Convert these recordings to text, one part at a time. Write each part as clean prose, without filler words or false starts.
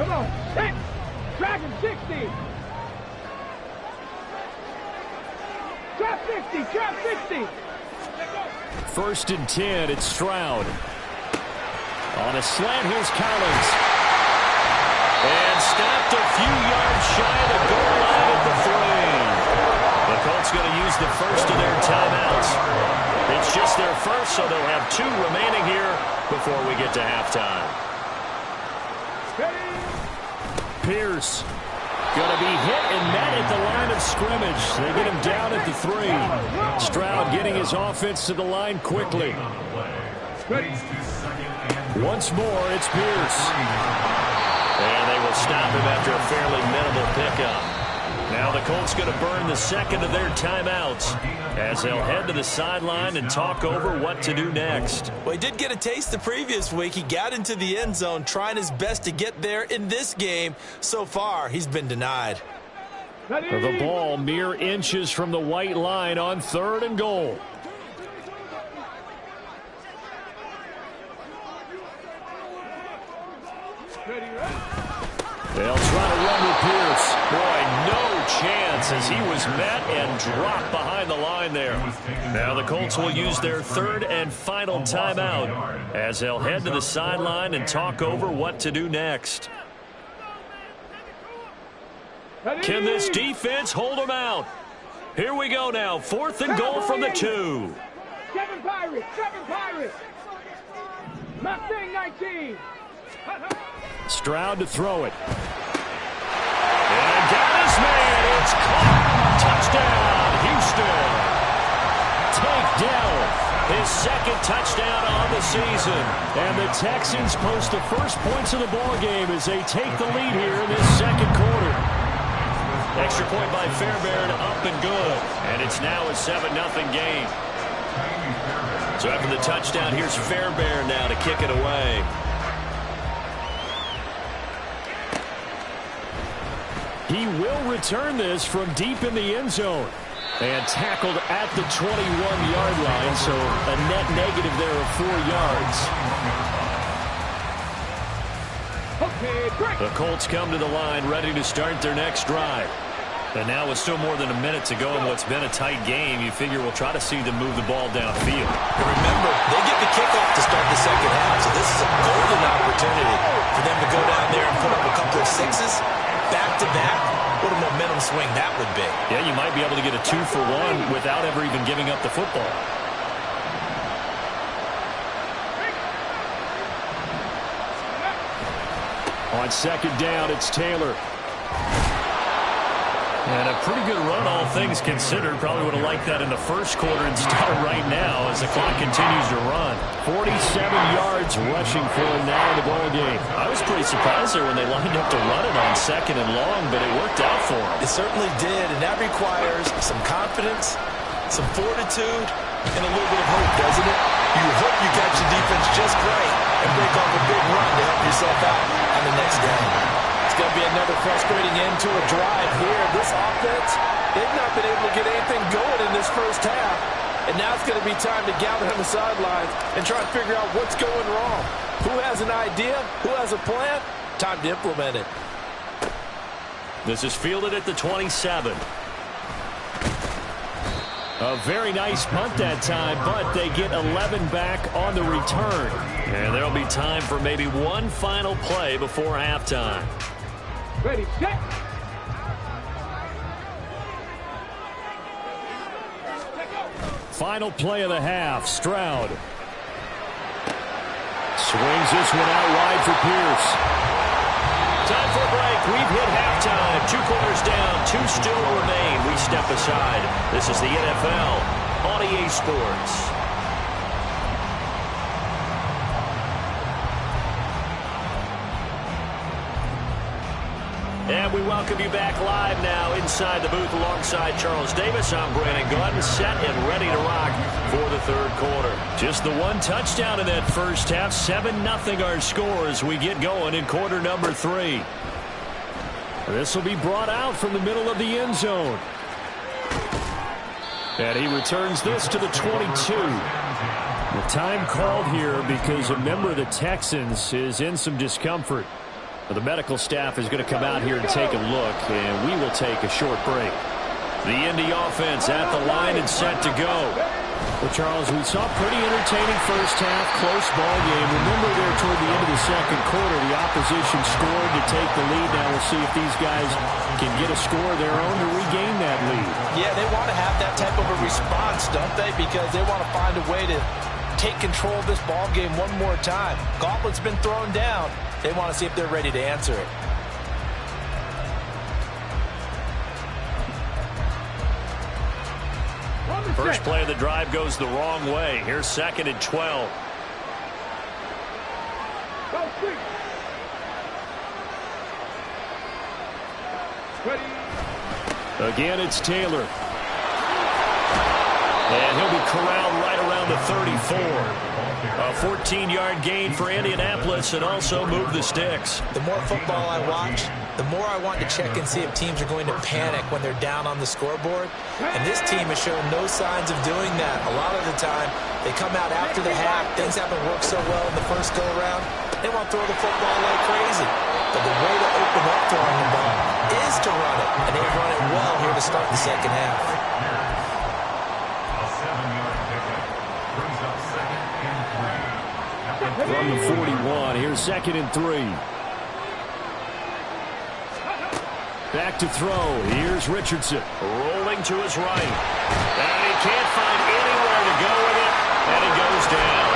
Come on. Hit. Dragon 60. Trap 60. Trap 60. 1st and 10. It's Stroud. On a slant, here's Collins. And stopped a few yards shy of the goal line at the 3. The Colts going to use the first of their timeouts. It's just their first, so they'll have 2 remaining here before we get to halftime. Pierce going to be hit and met at the line of scrimmage. They get him down at the 3. Stroud getting his offense to the line quickly. Once more, it's Pierce. And they will stop him after a fairly minimal pickup. Now the Colts going to burn the second of their timeouts as they'll head to the sideline and talk over what to do next. Well, he did get a taste the previous week. He got into the end zone trying his best to get there in this game. So far, he's been denied. The ball mere inches from the white line on 3rd and goal. They'll try to run with Pierce. Boy, no chance as he was met and dropped behind the line there. Now the Colts will use their 3rd and final timeout as they'll head to the sideline and talk over what to do next. Can this defense hold them out? Here we go now. 4th and goal from the 2. 7 Pirates. 7 Pirates. Mustang 19. Stroud to throw it. And got his man. It's caught. Touchdown, Houston. Tank Dell, his 2nd touchdown on the season. And the Texans post the first points of the ball game as they take the lead here in this 2nd quarter. Extra point by Fairbairn, up and good. And it's now a 7-0 game. So after the touchdown, here's Fairbairn now to kick it away. He will return this from deep in the end zone. And tackled at the 21-yard line, so a net negative there of 4 yards. The Colts come to the line ready to start their next drive. And now with still more than a minute to go in what's been a tight game, you figure we'll try to see them move the ball downfield. And remember, they get the kickoff to start the second half, so this is a golden opportunity for them to go down there and put up a couple of 6s back-to-back. What a momentum swing that would be. Yeah, you might be able to get a 2-for-1 without ever even giving up the football. On 2nd down, it's Taylor. And a pretty good run, all things considered. Probably would have liked that in the first quarter instead of right now as the clock continues to run. 47 yards rushing for him now in the ball game. I was pretty surprised there when they lined up to run it on 2nd and long, but it worked out for him. It certainly did, and that requires some confidence, some fortitude, and a little bit of hope, doesn't it? You hope you got your defense just right and break off a big run to help yourself out on the next down. It's going to be another frustrating end to a drive here. This offense, they've not been able to get anything going in this first half. And now it's going to be time to gather on the sidelines and try to figure out what's going wrong. Who has an idea? Who has a plan? Time to implement it. This is fielded at the 27. A very nice punt that time, but they get 11 back on the return. And there'll be time for maybe one final play before halftime. Ready, set. Final play of the half, Stroud. Swings this one out wide for Pierce. Time for a break. We've hit halftime. 2 quarters down, 2 still remain. We step aside. This is the NFL on EA Sports. And we welcome you back live now inside the booth alongside Charles Davis. I'm Brandon Gunn, set and ready to rock for the 3rd quarter. Just the 1 touchdown in that first half. 7-0 our score as we get going in quarter number 3. This will be brought out from the middle of the end zone. And he returns this to the 22. The time called here because a member of the Texans is in some discomfort. Well, the medical staff is going to come out here and take a look, and we will take a short break. The Indy offense at the line and set to go. Well, Charles, we saw a pretty entertaining first half, close ball game. Remember there toward the end of the second quarter, the opposition scored to take the lead. Now we'll see if these guys can get a score of their own to regain that lead. Yeah, they want to have that type of a response, don't they? Because they want to find a way to take control of this ball game one more time. Gauntlet's been thrown down. They want to see if they're ready to answer it. First play of the drive goes the wrong way. Here's 2nd and 12. Again, it's Taylor. And he'll be corralled right around the 34. A 14-yard gain for Indianapolis and also move the sticks. The more football I watch, the more I want to check and see if teams are going to panic when they're down on the scoreboard. And this team has shown no signs of doing that. A lot of the time, they come out after the half. Things haven't worked so well in the first go-around. They want to throw the football like crazy. But the way to open up throwing the ball is to run it. And they've run it well here to start the second half. From the 41, here's 2nd and 3. Back to throw. Here's Richardson. Rolling to his right. And he can't find anywhere to go with it. And he goes down.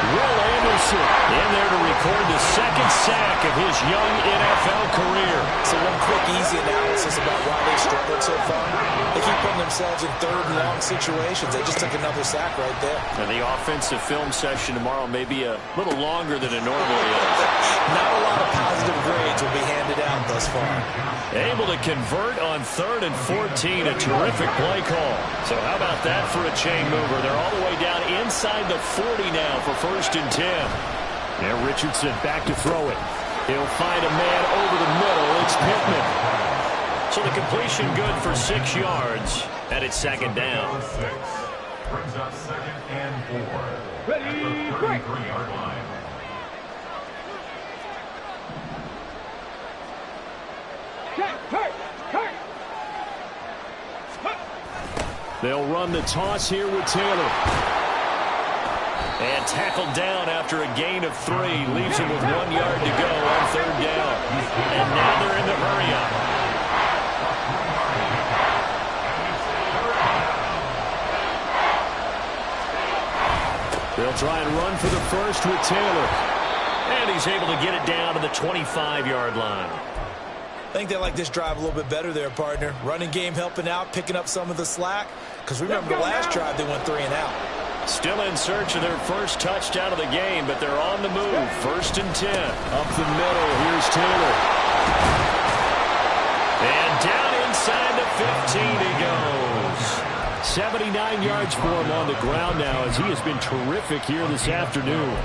Will Anderson in there to record the 2nd sack of his young NFL career. So one quick, easy analysis about why they struggled so far. They keep putting themselves in 3rd and long situations. They just took another sack right there. And the offensive film session tomorrow may be a little longer than it normally is. Not a lot of positive grades will be handed out thus far. Able to convert on 3rd and 14. A terrific play call. So how about that for a chain mover? They're all the way down inside the 40 now for 1st and 10. Now Richardson back to throw it. He'll find a man over the middle. It's Pittman. So the completion good for 6 yards. And it's 2nd down. Brings up 2nd and 4. Ready, break. 3-yard line. They'll run the toss here with Taylor. And tackled down after a gain of 3. Leaves him with 1 yard to go on 3rd down. And now they're in the hurry-up. They'll try and run for the first with Taylor. And he's able to get it down to the 25-yard line. I think they like this drive a little bit better there, partner. Running game helping out, picking up some of the slack. Because remember, the last drive they went 3 and out. Still in search of their first touchdown of the game, but they're on the move. 1st and 10. Up the middle, here's Taylor. And down inside the 15 he goes. 79 yards for him on the ground now as he has been terrific here this afternoon.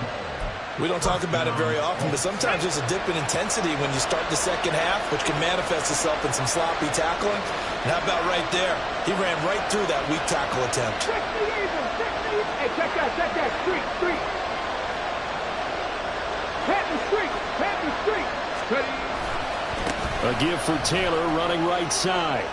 We don't talk about it very often, but sometimes there's a dip in intensity when you start the second half, which can manifest itself in some sloppy tackling. And how about right there? He ran right through that weak tackle attempt. Hey, check that, street. Patton street. Ready. A give for Taylor running right side.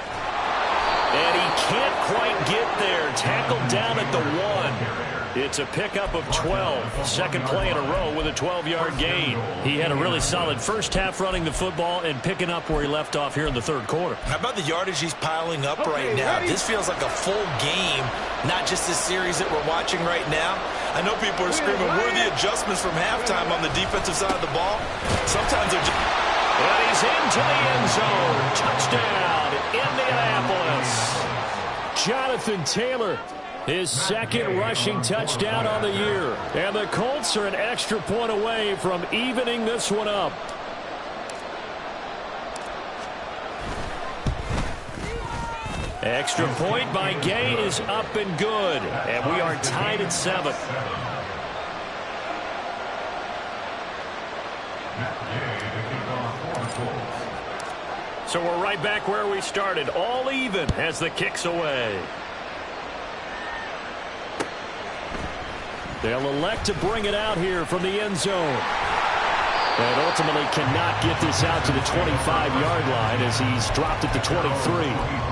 And he can't quite get there. Tackled down at the 1. It's a pickup of 12. Second play in a row with a 12-yard gain. He had a really solid first half running the football and picking up where he left off here in the 3rd quarter. How about the yardage he's piling up right now? This feels like a full game, not just this series that we're watching right now. I know people are screaming, where are the adjustments from halftime on the defensive side of the ball? Sometimes they're just... And he's into the end zone. Touchdown, Indianapolis. Jonathan Taylor, his 2nd rushing touchdown on the year. And the Colts are an extra point away from evening this one up. Extra point by Gay is up and good. And we are tied at 7. So we're right back where we started, all even as the kick's away. They'll elect to bring it out here from the end zone. And ultimately cannot get this out to the 25-yard line as he's dropped at the 23.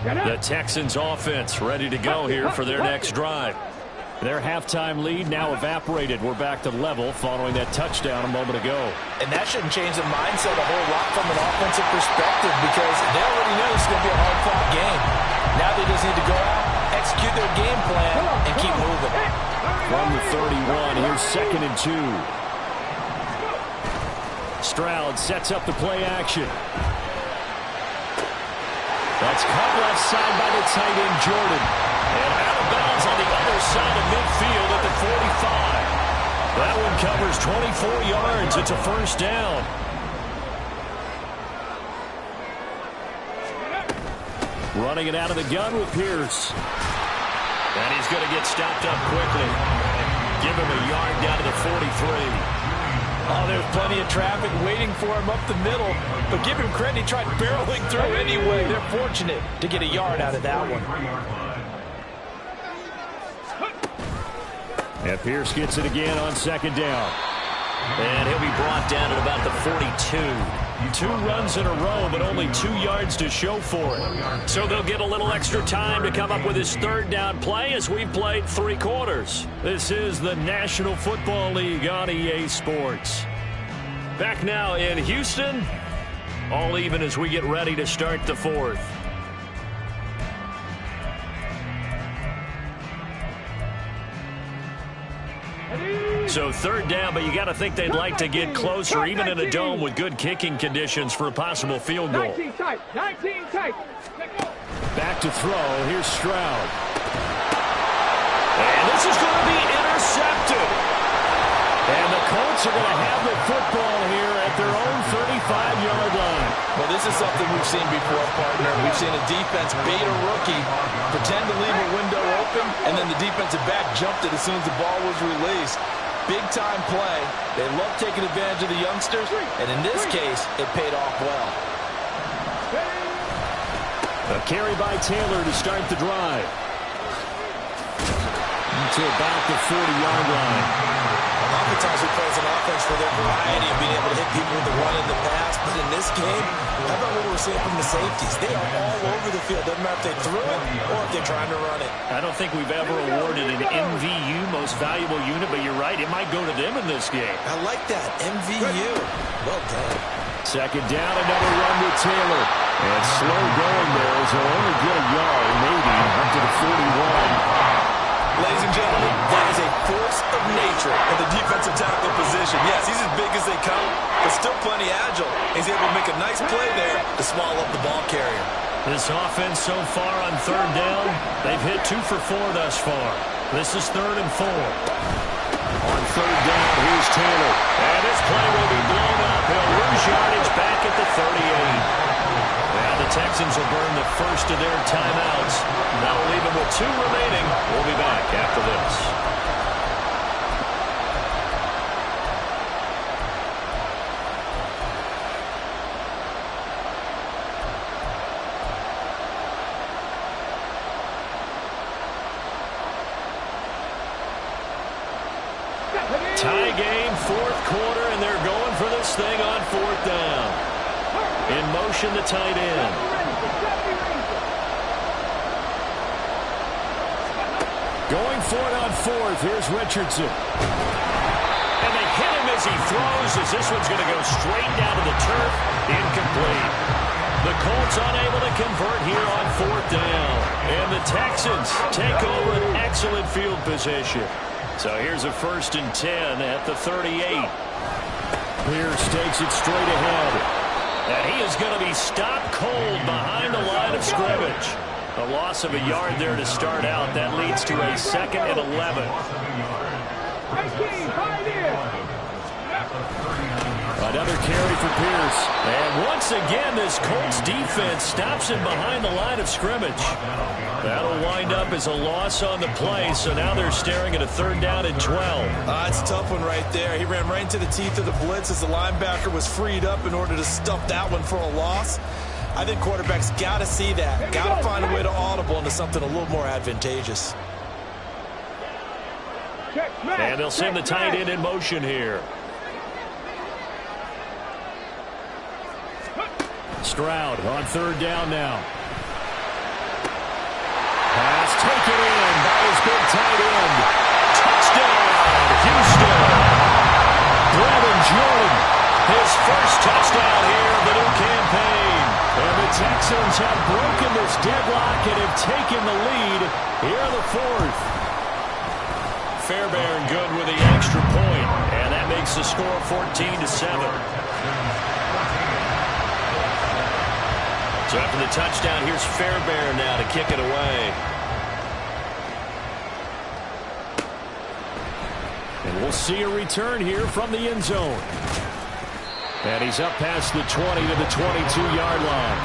The Texans offense ready to go here for their next drive. Their halftime lead now evaporated. We're back to level following that touchdown a moment ago. And that shouldn't change the mindset a whole lot from an offensive perspective because they already knew this was going to be a hard-fought game. Now they just need to go out, execute their game plan, and keep moving. From the 31, here's 2nd and 2. Stroud sets up the play action. That's caught left side by the tight end, Jordan. And out of bounds on the other side of midfield at the 45. That one covers 24 yards. It's a first down. Running it out of the gun with Pierce. And he's going to get stopped up quickly. Give him a yard down to the 43. Oh, there's plenty of traffic waiting for him up the middle. But give him credit, he tried barreling through anyway. They're fortunate to get a yard out of that one. And Pierce gets it again on 2nd down. And he'll be brought down at about the 42. 2 runs in a row, but only 2 yards to show for it. So they'll get a little extra time to come up with his 3rd down play as we've played 3 quarters. This is the National Football League on EA Sports. Back now in Houston, all even as we get ready to start the 4th. So 3rd down, but you got to think they'd like to get closer, even in a dome with good kicking conditions for a possible field goal. 19 tight. 19 tight. Back to throw. Here's Stroud. And this is going to be intercepted. And the Colts are going to have the football here at their own 35-yard line. Well, this is something we've seen before, partner. We've seen a defense bait a rookie, pretend to leave a window open, and then the defensive back jumped it as soon as the ball was released. Big-time play. They love taking advantage of the youngsters, and in this case, it paid off well. A carry by Taylor to start the drive. To about the 40-yard line. Oftentimes we play as an offense for their variety of being able to hit people with the run and the pass, but in this game, how about what we're seeing from the safeties? They are all over the field. Doesn't matter if they threw it or if they're trying to run it. I don't think we've ever awarded an MVU, most valuable unit, but you're right, it might go to them in this game. I like that, MVU. Well done. 2nd down, another run with Taylor. And slow going there as he'll only get a yard, maybe, up to the 41. Ladies and gentlemen, that is a force of nature in the defensive tackle position. Yes, he's as big as they come, but still plenty agile. He's able to make a nice play there to small up the ball carrier. This offense so far on 3rd down, they've hit 2 for 4 thus far. This is 3rd and 4. On 3rd down, here's Taylor. And this play will be blown up. He'll lose yardage back at the 38. And the Texans will burn the first of their timeouts. That'll leave them with 2 remaining. We'll be back after this. Tie game, 4th quarter, and they're going for this thing on 4th down. In motion, the tight end. Going for it on 4th. Here's Richardson. And they hit him as he throws, as this one's going to go straight down to the turf. Incomplete. The Colts unable to convert here on 4th down. And the Texans take over an excellent field position. So here's a 1st and 10 at the 38. Pierce takes it straight ahead. And he is going to be stopped cold behind the line of scrimmage. A loss of a yard there to start out. That leads to a 2nd and 11. Another carry for Pierce. And once again, this Colts defense stops him behind the line of scrimmage. That'll wind up as a loss on the play, so now they're staring at a 3rd down and 12. It's a tough one right there. He ran right into the teeth of the blitz as the linebacker was freed up in order to stuff that one for a loss. I think quarterbacks got to see that. Got to find a way to audible into something a little more advantageous. And they'll send the tight end in motion here. Stroud on third down now. Pass taken in by his big tight end. Touchdown, Houston. Brevin Jordan, his first touchdown here of the new campaign. And the Texans have broken this deadlock and have taken the lead here in the fourth. Fairbairn good with the extra point, and that makes the score 14-7. So after the touchdown, here's Fairbairn now to kick it away. And we'll see a return here from the end zone. And he's up past the 20 to the 22-yard line.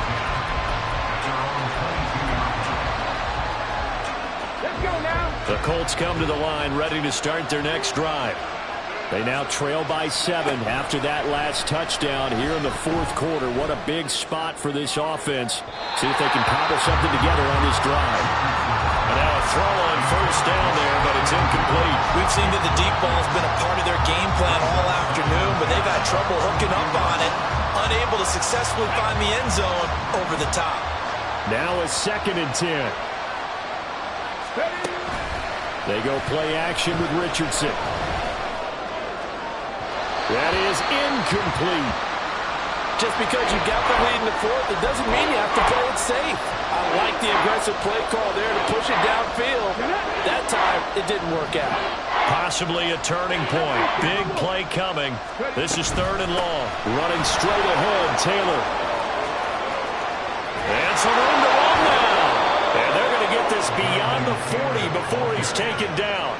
Let's go now. The Colts come to the line ready to start their next drive. They now trail by 7 after that last touchdown here in the fourth quarter. What a big spot for this offense. See if they can cobble something together on this drive. And now a throw on first down there, but it's incomplete. We've seen that the deep ball's been a part of their game plan all afternoon, but they've had trouble hooking up on it, unable to successfully find the end zone over the top. Now a 2nd and 10. They go play action with Richardson. That is incomplete. Just because you got the lead in the fourth, it doesn't mean you have to play it safe. I like the aggressive play call there to push it downfield. That time, it didn't work out. Possibly a turning point. Big play coming. This is 3rd and long. Running straight ahead, Taylor. And some room to run now. And they're going to get this beyond the 40 before he's taken down.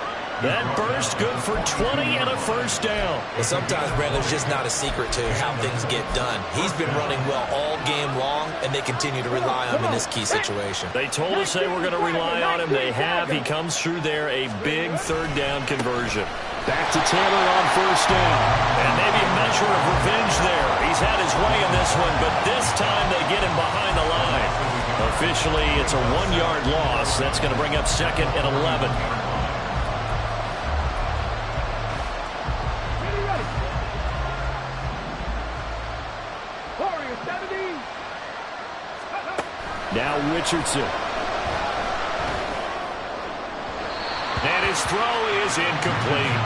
That burst good for 20 and a first down. Well, sometimes, Brad, there's just not a secret to how things get done. He's been running well all game long, and they continue to rely on him in this key situation. They told us they were going to rely on him. They have. He comes through there, a big 3rd down conversion. Back to Taylor on first down. And maybe a measure of revenge there. He's had his way in this one, but this time they get him behind the line. Officially, it's a 1-yard loss. That's going to bring up 2nd and 11. Now Richardson. And his throw is incomplete.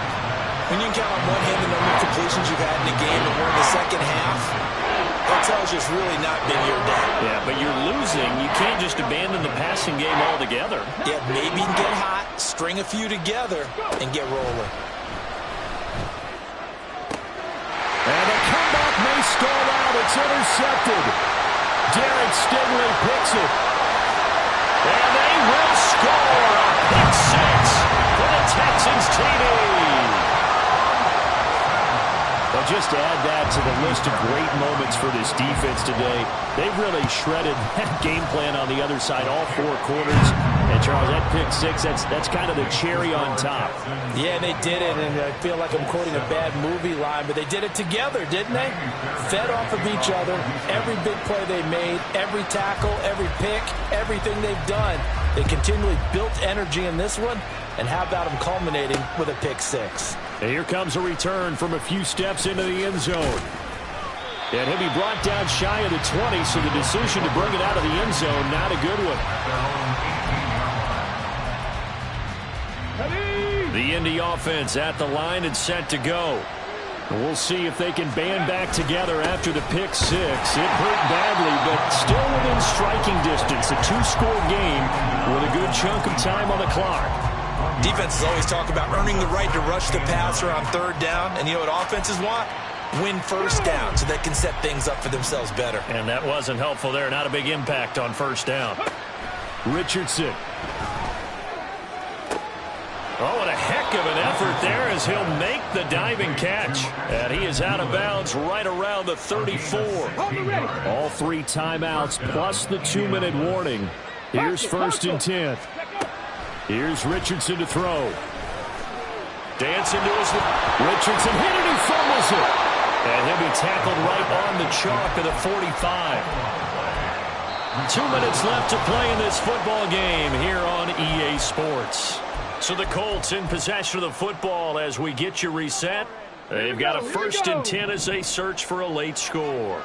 When you can count on one hand the number of completions you've had in a game and we're in the second half, that tells you it's really not been your day. Yeah, but you're losing. You can't just abandon the passing game altogether. Yeah, maybe you can get hot, string a few together, and get rolling. And the comeback may stall out. It's intercepted. Derek Stingley picks it. And they will score a pick 6 for the Texans TD. Well, just to add that to the list of great moments for this defense today, they've really shredded that game plan on the other side all 4 quarters. And, Charles, that pick 6, that's kind of the cherry on top. Yeah, they did it, and I feel like I'm quoting a bad movie line, but they did it together, didn't they? Fed off of each other, every big play they made, every tackle, every pick, everything they've done. They continually built energy in this one, and how about them culminating with a pick 6? And here comes a return from a few steps into the end zone. And he'll be brought down shy of the 20, so the decision to bring it out of the end zone, not a good one. The Indy offense at the line and set to go. We'll see if they can band back together after the pick 6. It hurt badly, but still within striking distance. A 2-score game with a good chunk of time on the clock. Defenses always talk about earning the right to rush the passer on 3rd down. And you know what offenses want? Win first down so they can set things up for themselves better. And that wasn't helpful there. Not a big impact on first down. Richardson. Oh, what a heck of an effort there as he'll make the diving catch. And he is out of bounds right around the 34. All 3 timeouts plus the 2-minute warning. Here's 1st and 10. Here's Richardson to throw. Dancing to his left. Richardson hit it, he fumbles it. And he'll be tackled right on the chalk of the 45. 2 minutes left to play in this football game here on EA Sports. So the Colts in possession of the football as we get you reset. They've got a 1st and 10 as they search for a late score.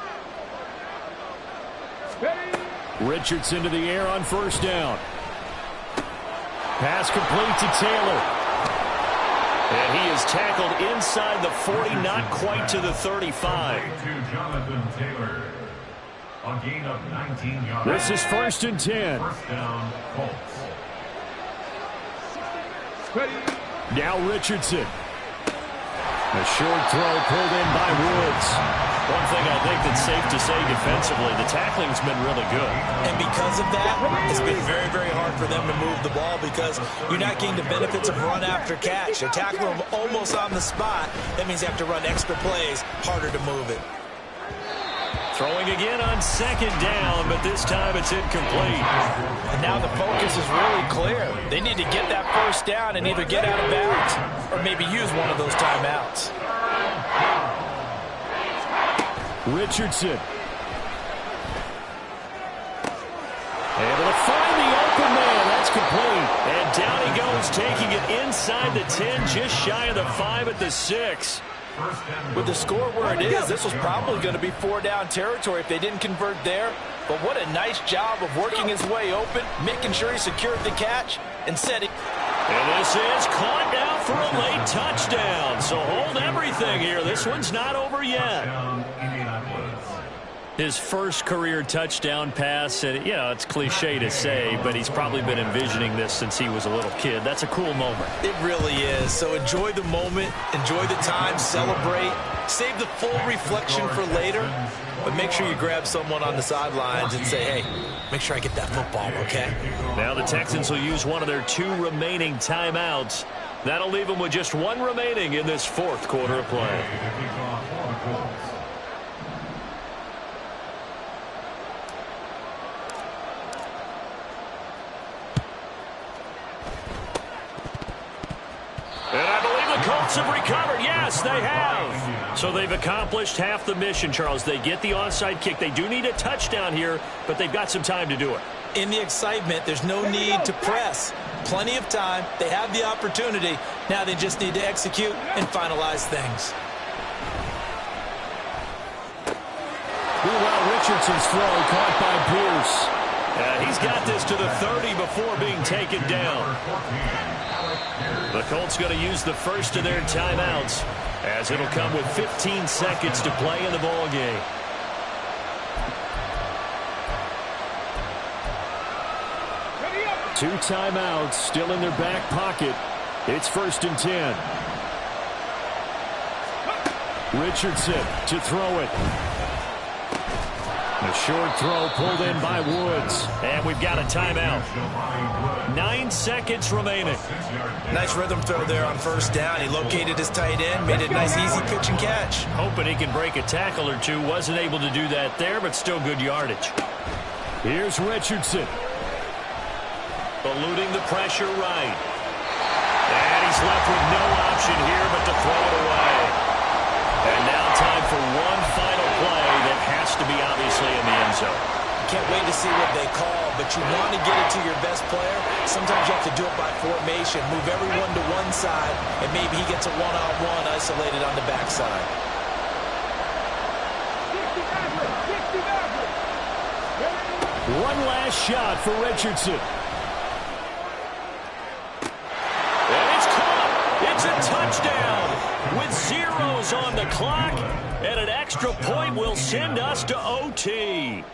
Richardson to the air on 1st down. Pass complete to Taylor. And he is tackled inside the 40, not quite to the 35. To Jonathan Taylor. A gain of 19 yards. This is 1st and 10. 1st down, Colts. Now Richardson. A short throw pulled in by Woods. One thing I think that's safe to say defensively, the tackling's been really good. And because of that, it's been very, very hard for them to move the ball because you're not getting the benefits of run after catch. They tackle them almost on the spot. That means you have to run extra plays, harder to move it. Throwing again on 2nd down, but this time it's incomplete. And now the focus is really clear. They need to get that 1st down and either get out of bounds or maybe use one of those timeouts. Richardson. Able to find the open man. That's complete. And down he goes, taking it inside the 10, just shy of the 5 at the 6. With the score where it is, this was probably going to be 4-down territory if they didn't convert there. But what a nice job of working his way open, making sure he secured the catch, and setting. And this is caught now for a late touchdown. So hold everything here. This one's not over yet. His first career touchdown pass, and you know, it's cliche to say, but he's probably been envisioning this since he was a little kid. That's a cool moment. It really is. So enjoy the moment, enjoy the time, celebrate, save the full reflection for later, but make sure you grab someone on the sidelines and say, hey, make sure I get that football, okay? Now the Texans will use one of their 2 remaining timeouts. That'll leave them with just 1 remaining in this 4th quarter of play. And I believe the Colts have recovered. Yes, they have. So they've accomplished half the mission, Charles. They get the onside kick. They do need a touchdown here, but they've got some time to do it. In the excitement, there's no need to press. Plenty of time. They have the opportunity. Now they just need to execute and finalize things. Meanwhile, Richardson's throw caught by Pierce. He's got this to the 30 before being taken down. The Colts going to use the first of their timeouts as it'll come with 15 seconds to play in the ball game. Two timeouts still in their back pocket. It's 1st and 10. Richardson to throw it. A short throw pulled in by Woods. And we've got a timeout. 9 seconds remaining. Nice rhythm throw there on 1st down. He located his tight end, made it a nice, easy pitch and catch. Hoping he can break a tackle or two. Wasn't able to do that there, but still good yardage. Here's Richardson. Eluding the pressure right. And he's left with no option here but to throw it away. And now time for one final play that has to be obviously in the end zone. Can't wait to see what they call, but you want to get it to your best player. Sometimes you have to do it by formation. Move everyone to one side, and maybe he gets a one-on-one isolated on the backside. One last shot for Richardson. And it's caught. It's a touchdown with zeros on the clock, and an extra point will send us to OT.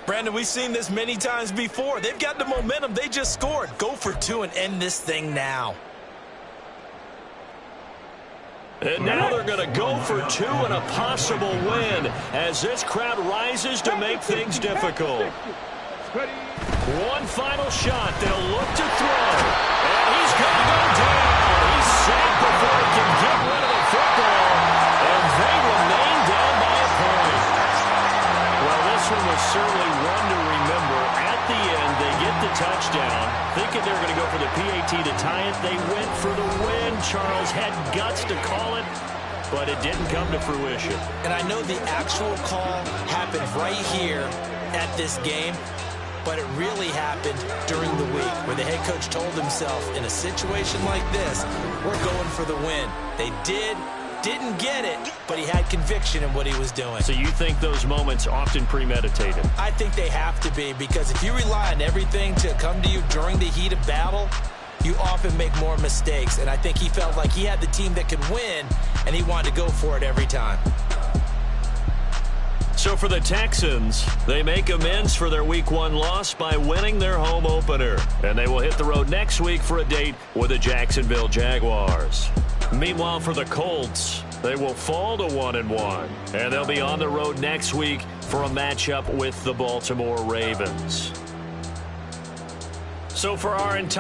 Brandon, we've seen this many times before. They've got the momentum. They just scored. Go for 2 and end this thing now. And now they're going to go for 2 and a possible win as this crowd rises to make things difficult. One final shot. They'll look to throw. And he's going to go down. He's sacked before he can get rid of the football. And they remain down by a point. Well, this one was certainly one to remember. At the end, they get the touchdown. Thinking they're going to go for the PAT to tie it. They went for the win. Charles had guts to call it, but it didn't come to fruition. And I know the actual call happened right here at this game, but it really happened during the week where the head coach told himself, in a situation like this, we're going for the win. They didn't get it, but he had conviction in what he was doing. So you think those moments often premeditated? I think they have to be, because if you rely on everything to come to you during the heat of battle, you often make more mistakes. And I think he felt like he had the team that could win, and he wanted to go for it every time. So for the Texans, they make amends for their Week 1 loss by winning their home opener. And they will hit the road next week for a date with the Jacksonville Jaguars. Meanwhile, for the Colts, they will fall to 1-1. And they'll be on the road next week for a matchup with the Baltimore Ravens. So for our entire